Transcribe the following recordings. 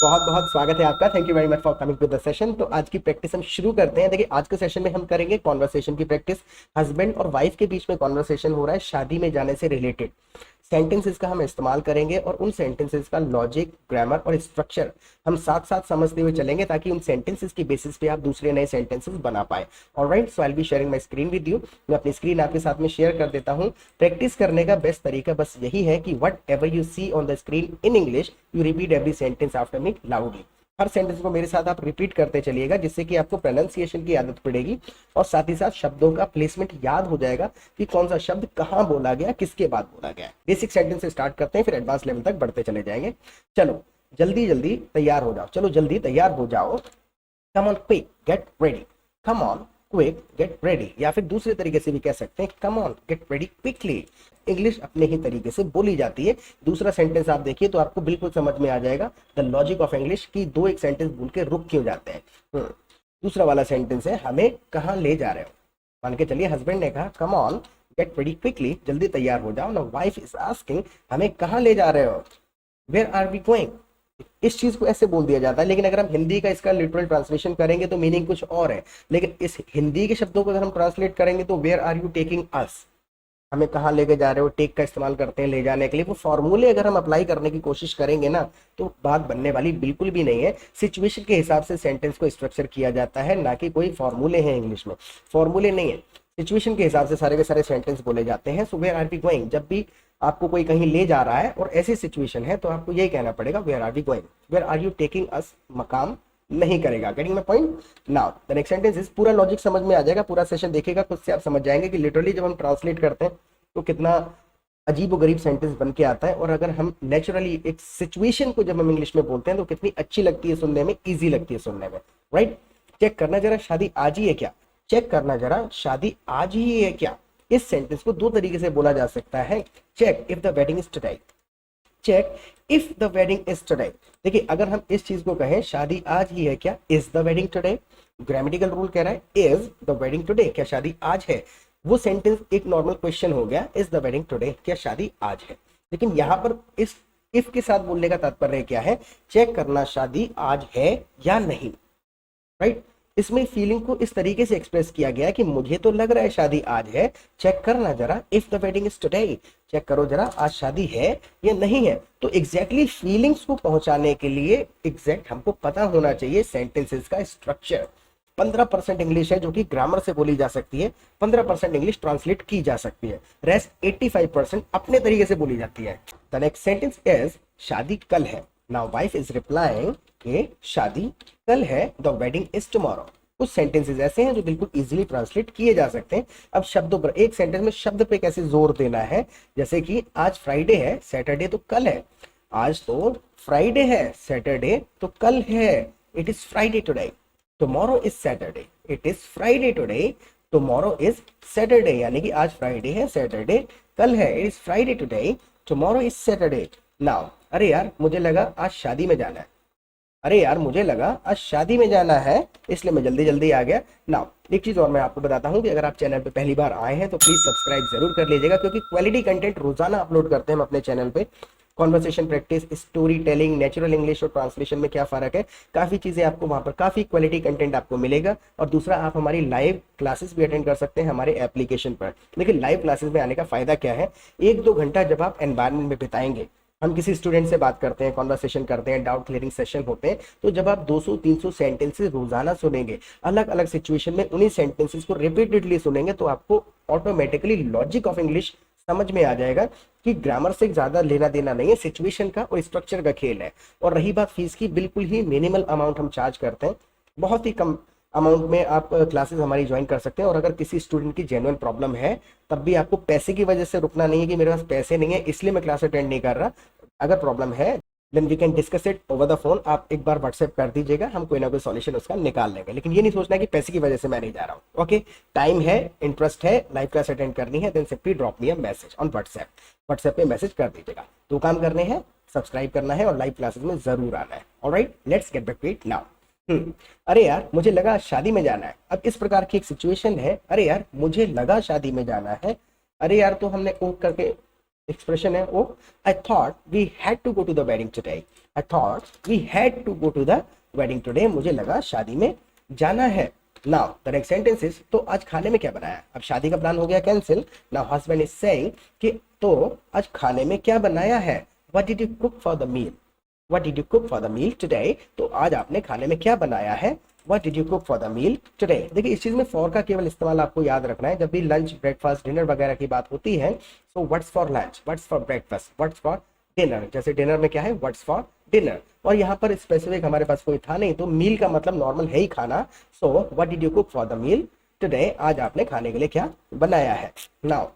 बहुत बहुत स्वागत है आपका। Thank you very much for coming to the session. तो आज की प्रैक्टिस हम शुरू करते हैं। देखिए, आज के सेशन में हम करेंगे कॉन्वर्सेशन की प्रैक्टिस। हस्बैंड और वाइफ के बीच में कॉन्वर्सेशन हो रहा है शादी में जाने से रिलेटेड। सेंटेंसेस का हम इस्तेमाल करेंगे और उन सेंटेंसेस का लॉजिक, ग्रामर और स्ट्रक्चर हम साथ साथ समझते हुए चलेंगे, ताकि उन सेंटेंसेस की बेसिस पे आप दूसरे नए सेंटेंसेस बना पाए। Alright, so I will be sharing my screen with you. मैं अपनी स्क्रीन आपके साथ में शेयर कर देता हूं। प्रैक्टिस करने का बेस्ट तरीका बस यही है कि whatever you see on the screen in English, you repeat every sentence after me loudly. हर सेंटेंस को मेरे साथ आप रिपीट करते चलिएगा, जिससे कि आपको प्रोनाउंसिएशन की आदत पड़ेगी और साथ ही साथ शब्दों का प्लेसमेंट याद हो जाएगा कि कौन सा शब्द कहाँ बोला गया, किसके बाद बोला गया। बेसिक सेंटेंस से स्टार्ट करते हैं, फिर एडवांस लेवल तक बढ़ते चले जाएंगे। चलो जल्दी जल्दी तैयार हो जाओ, चलो जल्दी तैयार हो जाओ। Come on quick get ready, come on quick get ready, या फिर दूसरे तरीके से भी कह सकते हैं come on get ready quickly. English अपने ही तरीके से बोली जाती है। दूसरा सेंटेंस आप देखिए तो आपको बिल्कुल समझ में आ जाएगा द लॉजिक ऑफ इंग्लिश की दो एक सेंटेंस बोल के रुक क्यों जाते हैं। दूसरा वाला सेंटेंस है हमें कहाँ ले जा रहे हो। मान के चलिए हस्बैंड ने कहा come on get ready quickly, जल्दी तैयार हो जाओ ना। वाइफ इज आस्किंग हमें कहाँ ले जा रहे हो, वेयर आर वी गोइंग। इस चीज को ऐसे बोल दिया जाता है, लेकिन अगर हम हिंदी का इसका लिटरल ट्रांसलेशन करेंगे तो मीनिंग कुछ और है। लेकिन इस हिंदी के शब्दों को अगर हम ट्रांसलेट करेंगे तो where are you taking us, हमें कहाँ लेके जा रहे हो। टेक का इस्तेमाल करते हैं ले जाने के लिए। वो फॉर्मूले अगर हम अप्लाई करने की कोशिश करेंगे ना, तो बात बनने वाली बिल्कुल भी नहीं है। सिचुएशन के हिसाब से सेंटेंस को स्ट्रक्चर किया जाता है, ना कि कोई फॉर्मूले हैं। इंग्लिश में फॉर्मूले नहीं है, सिचुएशन के हिसाब से सारे के सारे सेंटेंस बोले जाते हैं। So where are we going, जब भी आपको कोई कहीं ले जा रहा है और ऐसी सिचुएशन है तो आपको यही कहना पड़ेगा where are we going. Where are you taking us मकाम नहीं करेगा। Getting my point. Now the next sentence is, पूरा लॉजिक समझ में आ जाएगा, पूरा सेशन देखिएगा, खुद से आप समझ जाएंगे कि लिटरली जब हम ट्रांसलेट करते हैं तो कितना अजीब व गरीब सेंटेंस बन के आता है। और अगर हम नेचुरली एक सिचुएशन को जब हम इंग्लिश में बोलते हैं तो कितनी अच्छी लगती है सुनने में, इजी लगती है सुनने में। राइट, चेक करना जरा शादी आज ही है क्या। चेक करना जरा शादी आज ही है क्या। इस सेंटेंस को दो तरीके से बोला जा सकता है। Check if the wedding is today, check if the wedding is today. देखिए, अगर हम इस चीज को कहें शादी आज ही है क्या, is the wedding today, grammatical rule कह रहा है इज द वेडिंग टुडे, क्या शादी आज है। वो सेंटेंस एक नॉर्मल क्वेश्चन हो गया, इज द वेडिंग टुडे, क्या शादी आज है। लेकिन यहां पर इस इफ के साथ बोलने का तात्पर्य क्या है, चेक करना शादी आज है या नहीं। राइट, इसमें फीलिंग को इस तरीके से एक्सप्रेस किया गया कि मुझे तो लग रहा है शादी आज है, चेक करना जरा if the wedding is today, चेक करो जरा आज शादी है या नहीं है। तो एग्जैक्टली फीलिंग्स को पहुंचाने के लिए एग्जैक्ट हमको पता होना चाहिए सेंटेंसेस का स्ट्रक्चर। 15% इंग्लिश है जो कि ग्रामर से बोली जा सकती है, 15% इंग्लिश ट्रांसलेट की जा सकती है, रेस्ट 85% अपने तरीके से बोली जाती है। द नेक्स्ट सेंटेंस इज, शादी कल है। नाउ वाइफ इज रिप्लाइंग कि शादी कल है, द वेडिंग इज टुमारो। कुछ सेंटेंसेस ऐसे हैं जो बिल्कुल इजीली ट्रांसलेट किए जा सकते हैं। अब शब्दों पर, एक सेंटेंस में शब्द पे कैसे जोर देना है, जैसे कि आज फ्राइडे है, सैटरडे तो कल है। आज तो फ्राइडे है, सैटरडे तो कल है, it is Friday today. Tomorrow is Saturday, it is Friday today, tomorrow is Saturday. यानी कि आज फ्राइडे है, सैटरडे कल है, it is Friday today, tomorrow is Saturday. Now, अरे यार मुझे लगा आज शादी में जाना है, अरे यार मुझे लगा आज शादी में जाना है, इसलिए मैं जल्दी जल्दी आ गया। नाउ एक चीज और मैं आपको बताता हूं कि अगर आप चैनल पे पहली बार आए हैं तो प्लीज सब्सक्राइब जरूर कर लीजिएगा, क्योंकि क्वालिटी कंटेंट रोजाना अपलोड करते हैं हम अपने चैनल पे। Conversation practice, story telling, natural English और ट्रांसलेशन में क्या फर्क है, काफी चीजें आपको वहां पर, काफी क्वालिटी कंटेंट आपको मिलेगा। और दूसरा, आप हमारी लाइव क्लासेस भी अटेंड कर सकते हैं हमारे एप्लीकेशन पर। लेकिन लाइव क्लासेस में आने का फायदा क्या है, 1-2 घंटा जब आप एनवायरमेंट में बिताएंगे, हम किसी स्टूडेंट से बात करते हैं, कॉन्वर्सेशन करते हैं, डाउट क्लियरिंग सेशन होते हैं, तो जब आप 200-300 सेंटेंसेस रोजाना सुनेंगे, अलग अलग सिचुएशन में उन्हीं सेंटेंसेस को रिपीटेडली सुनेंगे, तो आपको ऑटोमेटिकली लॉजिक ऑफ इंग्लिश समझ में आ जाएगा कि ग्रामर से ज्यादा लेना देना नहीं है, सिचुएशन का और स्ट्रक्चर का खेल है। और रही बात फीस की, बिल्कुल ही मिनिमल अमाउंट हम चार्ज करते हैं, बहुत ही कम अमाउंट में आप क्लासेस हमारी ज्वाइन कर सकते हैं। और अगर किसी स्टूडेंट की जेन्युइन प्रॉब्लम है, तब भी आपको पैसे की वजह से रुकना नहीं है कि मेरे पास पैसे नहीं है इसलिए मैं क्लास अटेंड नहीं कर रहा। अगर प्रॉब्लम है then we can discuss it over the phone. आप एक बार व्हाट्सएप कर दीजिएगा, हम कोई ना कोई सॉल्यूशन उसका निकाल लेंगे। लेकिन ये नहीं सोचना कि पैसे की वजह से मैं नहीं जा रहा हूँ। ओके, टाइम है, इंटरेस्ट है, लाइव क्लास अटेंड करनी है, then simply drop me a message on WhatsApp. WhatsApp पे मैसेज कर दीजिएगा। 2 काम करने हैं, सब्सक्राइब करना है और लाइव क्लासेस में जरूर आना है। Alright, let's get back to it now. अरे यार मुझे लगा शादी में जाना है। अब इस प्रकार की एक सिचुएशन है, अरे यार मुझे लगा शादी में जाना है, अरे यार तो हमने ओ करके एक्सप्रेशन है वो, I thought we had to go to the wedding today, I thought we had to go to the wedding today, मुझे लगा शादी में जाना है। Now the next sentence is, तो आज खाने में क्या बनाया? अब शादी का प्लान हो गया cancel. Now husband is saying कि तो आज खाने में क्या बनाया है? What did you cook for the meal? What did you cook for the meal today? तो आज आपने खाने में क्या बनाया है? What did you cook for the meal today? देखिए इस चीज में फॉर का केवल इस्तेमाल आपको याद रखना है, जब भी लंच ब्रेकफास्ट डिनर वगैरह की बात होती है, so what's for lunch, what's for breakfast, what's for dinner. जैसे डिनर में क्या है? What's for dinner. और यहाँ पर स्पेसिफिक हमारे पास कोई था नहीं, तो मील का मतलब नॉर्मल है ही खाना। So what did you cook for the meal today? आज आपने खाने के लिए क्या बनाया है? नाउ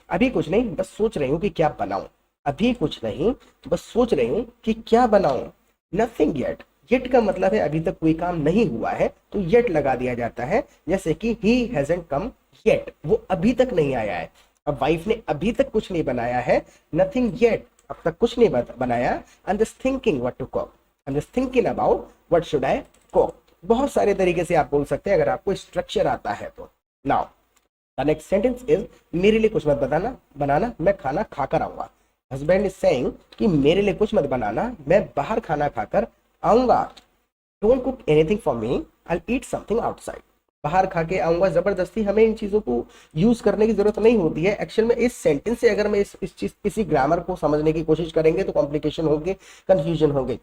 अभी कुछ नहीं, बस सोच रही हूँ कि क्या बनाऊं। अभी कुछ नहीं, बस सोच रही हूँ कि क्या बनाऊं। Nothing yet. येट का मतलब है अभी तक कोई काम नहीं हुआ है, तो येट लगा दिया जाता है। जैसे कि ही हैजंट कम येट, वो अभी तक नहीं आया है। अब वाइफ ने अभी तक कुछ नहीं बनाया है, नथिंग येट, अब तक कुछ नहीं बनाया। I am just thinking what to cook, I am just thinking about what should I cook. बहुत सारे तरीके से आप बोल सकते हैं अगर आपको स्ट्रक्चर आता है तो। Now the next sentence is, मेरे लिए कुछ मत बनाना, मैं खाना खाकर आऊंगा। हस्बैंड इज सेइंग कि मेरे लिए कुछ मत बनाना, मैं बाहर खाना खाकर आऊंगा। Don't cook anything for me, I eat something outside. बाहर खा के आऊंगा, जबरदस्ती हमें इन चीजों को यूज करने की जरूरत नहीं होती है। एक्चुअल में इस सेंटेंस से अगर मैं इस चीज किसी ग्रामर को समझने की कोशिश करेंगे तो कॉम्प्लिकेशन होंगे, कंफ्यूजन होंगे।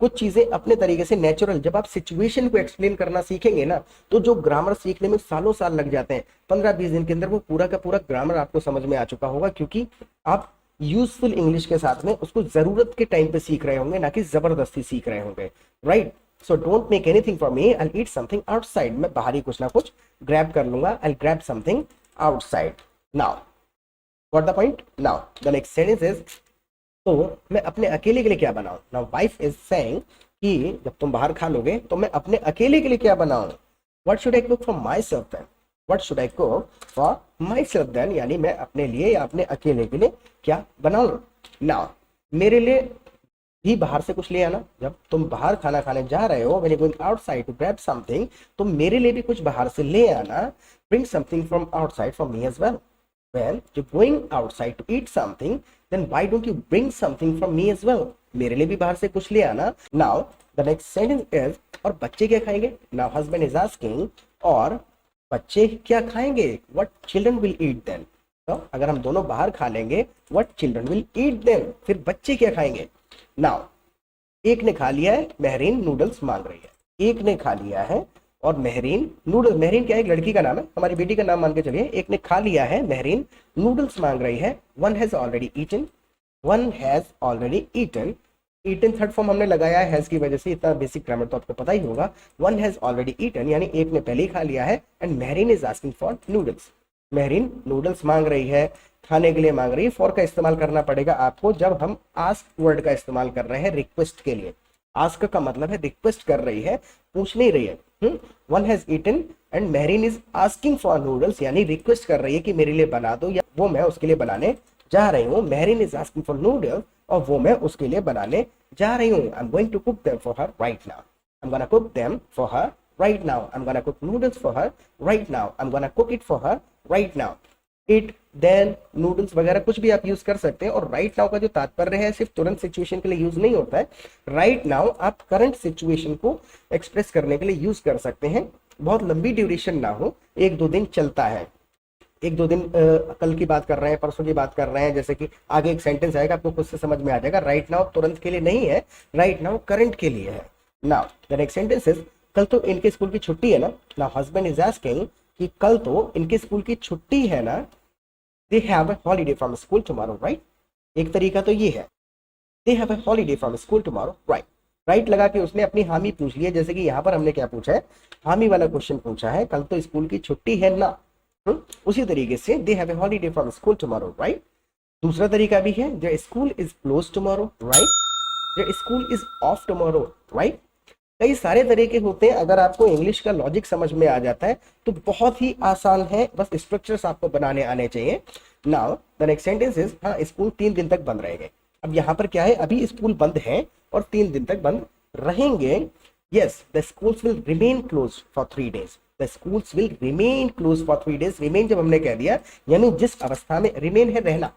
कुछ चीजें अपने तरीके से नेचुरल, जब आप सिचुएशन को एक्सप्लेन करना सीखेंगे ना, तो जो ग्रामर सीखने में सालों साल लग जाते हैं, 15-20 दिन के अंदर वो पूरा का पूरा ग्रामर आपको समझ में आ चुका होगा, क्योंकि आप यूजफुल इंग्लिश के साथ में उसको जरूरत के टाइम पे सीख रहे होंगे, ना कि जबरदस्ती सीख रहे होंगे, right? So don't make anything for me, I eat something outside. मैं बाहरी कुछ ना कुछ ग्रैब कर लूंगा, आई grab something outside. Now what the point? Now the next sentence is, तो मैं अपने अकेले के लिए क्या बनाऊं? नाउ वाइफ इज सेइंग कि जब तुम बाहर खा लोगे तो मैं अपने अकेले के लिए क्या बनाऊं? What should I cook for myself then? What should I cook for myself then, यानी मैं अपने लिए या अपने अकेले के लिए क्या बनाऊं? नाउ मेरे लिए भी बाहर से कुछ ले आना। जब तुम बाहर खाना खाने जा रहे हो, when you going outside to grab something, तो मेरे लिए भी कुछ बाहर से ले आना। Bring something from outside for me as well. When you're going outside to eat something, then why don't you bring something from me as well? मेरे लिए भी बाहर से कुछ ले आना। Now the next sentence is, और बच्चे क्या खाएंगे? Now husband is asking, और बच्चे क्या खाएंगे? What children will eat then? तो अगर हम दोनों बाहर खा लेंगे, what children will eat then? फिर बच्चे क्या खाएंगे? Now एक ने खा लिया है, महरीन नूडल्स मांग रही है। एक ने खा लिया है और महरीन नूडल्स, महरीन क्या है? एक लड़की का नाम है, हमारी बेटी का नाम मान के चलिए। एक ने खा लिया है, महरीन नूडल्स मांग रही है। One has already eaten, one has already eaten. Eaten third form हमने लगाया है हैज की वजह से, इतना बेसिक ग्रामर तो आपको पता ही होगा। वन हैज ऑलरेडी ईटन यानी एक ने पहले ही खा लिया है। And Mahreen is asking for noodles, Mehreen noodles मांग रही है, खाने के लिए मांग रही है। फॉर का इस्तेमाल करना पड़ेगा आपको जब हम आस्क वर्ड का इस्तेमाल कर रहे हैं रिक्वेस्ट के लिए। आस्क का मतलब है रिक्वेस्ट कर रही है, पूछ नहीं रही है। One has eaten and Mahreen is asking for noodles, यानी रिक्वेस्ट कर रही है कि मेरे लिए बना दो, या वो मैं उसके लिए बनाने जा रही हूँ। Mahreen is asking for noodles, और वो मैं उसके लिए बनाने जा रही हूँ। I am going to cook them for her right now, I am gonna cook them for her right now, I am gonna cook noodles for her right now, I am gonna cook it for her right now. It, then, noodles वगैरह कुछ भी आप use कर सकते हैं। और right now का जो तात्पर्य है सिर्फ तुरंत सिचुएशन के लिए यूज नहीं होता है। राइट नाउ आप करंट सिचुएशन को एक्सप्रेस करने के लिए यूज कर सकते हैं। बहुत लंबी ड्यूरेशन ना हो, 1-2 दिन चलता है। 1-2 दिन कल की बात कर रहे हैं, परसों की बात कर रहे हैं, जैसे कि आगे एक सेंटेंस आएगा आपको खुद से समझ में आ जाएगा। राइट नाउ तुरंत के लिए नहीं है, राइट नाउ करंट के लिए है। Now the next sentence is, कल तो इनके स्कूल की छुट्टी है ना। नाउ हस्बैंड इज आस्किंग कि कल तो इनके स्कूल की छुट्टी है ना। They have a holiday from school tomorrow, right? एक तरीका तो ये है, they have a holiday from school tomorrow, right? Right लगा के उसने अपनी हामी पूछ ली है, जैसे कि यहाँ पर हमने क्या पूछा है, हामी वाला क्वेश्चन पूछा है, कल तो स्कूल की छुट्टी है ना। उसी तरीके से they have a holiday from school tomorrow, right? दूसरा तरीका भी है, the school is closed tomorrow, right? The school is off tomorrow, right? कई सारे तरीके होते हैं। अगर आपको इंग्लिश का लॉजिक समझ में आ जाता है तो बहुत ही आसान है, बस स्ट्रक्चर्स आपको बनाने आने चाहिए। Now the next sentence is, हाँ स्कूल 3 दिन तक बंद रहेंगे। अब यहाँ पर क्या है, अभी स्कूल बंद है और 3 दिन तक बंद रहेंगे। Yes, the schools will remain close for 3 days, the schools will remain close for 3 days। Remain जब हमने कह दिया यानी जिस अवस्था में, रिमेन है रहना,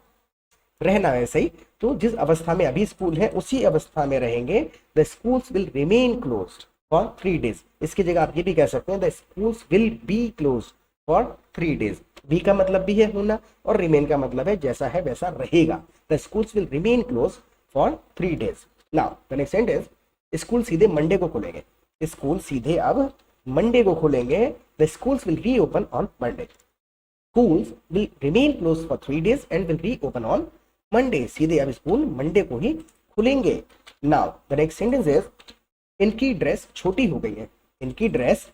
रहना वैसे ही। तो जिस अवस्था में अभी स्कूल है उसी अवस्था में रहेंगे। The schools will remain closed for 3 days। इसकी जगह आप ये भी कह सकते हैं the schools will be closed for 3 days। B का मतलब भी है होना, और रिमेन का मतलब है जैसा है वैसा रहेगा। The schools will remain close for 3 days। Now the next sentence, school सीधे मंडे को खुलेंगे। स्कूल सीधे अब मंडे को खुलेंगे। The schools will reopen on Monday. Schools will remain close for 3 days and will reopen on Monday. सीधे अब school Monday को ही खुलेंगे। Now the next sentence is, इनकी ड्रेस छोटी हो गई है। इनकी ड्रेस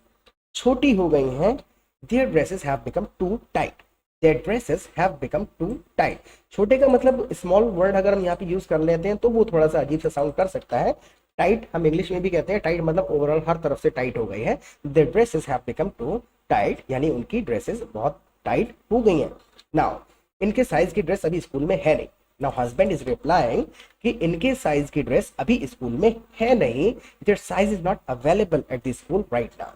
छोटी हो गई है। Their dresses have become too tight. Their dresses have become too tight. छोटे का मतलब स्मॉल वर्ड अगर हम यहाँ पे यूज कर लेते हैं तो वो थोड़ा सा अजीब सा साउंड कर सकता है। टाइट हम इंग्लिश में भी कहते हैं, टाइट मतलब ओवरऑल हर तरफ से टाइट हो गई है। Their dresses have become too tight, यानी उनकी ड्रेसेस बहुत टाइट हो गई हैं। नाउ इनके साइज की ड्रेस अभी स्कूल में है नहीं। नाउ हस्बैंड इज रिप्लाइंग कि इनके साइज की ड्रेस अभी स्कूल में है नहीं। Their size is not available at the school right now.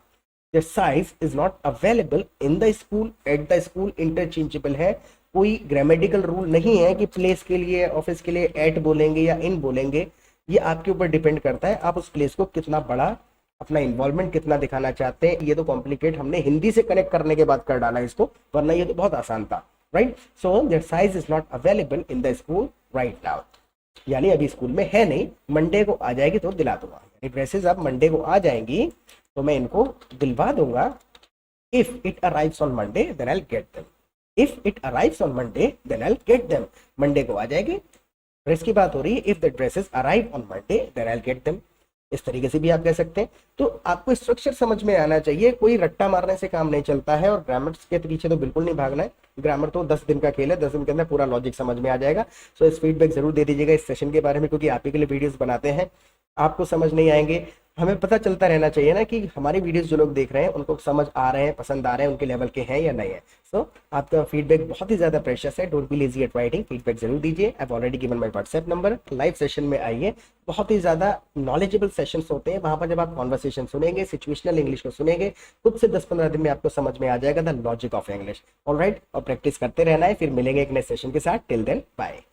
Their size is not available in the school, at the school interchangeable है। कोई ग्रामेटिकल रूल नहीं है कि प्लेस के लिए, ऑफिस के लिए एट बोलेंगे या इन बोलेंगे। ये आपके ऊपर डिपेंड करता है आप उस प्लेस को कितना बड़ा, अपना इन्वॉल्वमेंट कितना दिखाना चाहते हैं। ये तो कॉम्प्लिकेट हमने हिंदी से कनेक्ट करने के बाद कर डाला इसको, वरना ये तो बहुत आसान था, right. So their size is not available in the school right now, यानी अभी स्कूल में है नहीं, मंडे को आ जाएगी तो दिला दूंगा। यानी ड्रेसेस अब मंडे को आ जाएंगी तो मैं इनको दिलवा दूंगा। If it arrives on Monday then I get them. If it arrives on Monday then I get them. Monday को आ जाएगी, ड्रेस की बात हो रही है। If the dresses arrive on Monday then I get them. इस तरीके से भी आप कह सकते हैं। तो आपको स्ट्रक्चर समझ में आना चाहिए, कोई रट्टा मारने से काम नहीं चलता है, और ग्रामर के पीछे तो बिल्कुल नहीं भागना है। ग्रामर तो 10 दिन का खेल है, 10 दिन के अंदर पूरा लॉजिक समझ में आ जाएगा। सो इस फीडबैक जरूर दे दीजिएगा इस सेशन के बारे में, क्योंकि आप ही के लिए वीडियोस बनाते हैं, आपको समझ नहीं आएंगे। हमें पता चलता रहना चाहिए ना कि हमारी वीडियोस जो लोग देख रहे हैं उनको समझ आ रहे हैं, पसंद आ रहे हैं, उनके लेवल के हैं या नहीं है। सो आपका फीडबैक बहुत ही ज्यादा प्रेशियस है। Don't be lazy at writing, feedback जरूर दीजिए। I have already given my WhatsApp number. Live session में आइए, बहुत ही ज्यादा नॉलेजेबल सेशंस होते हैं। वहां पर जब आप कॉन्वर्सेशन सुनेंगे, सिचुएशनल इंग्लिश को सुनेंगे, खुद से 10-15 दिन में आपको समझ में आ जाएगा the logic of English. Alright, और प्रैक्टिस करते रहना है। फिर मिलेंगे एक नए सेशन के साथ। Till then bye.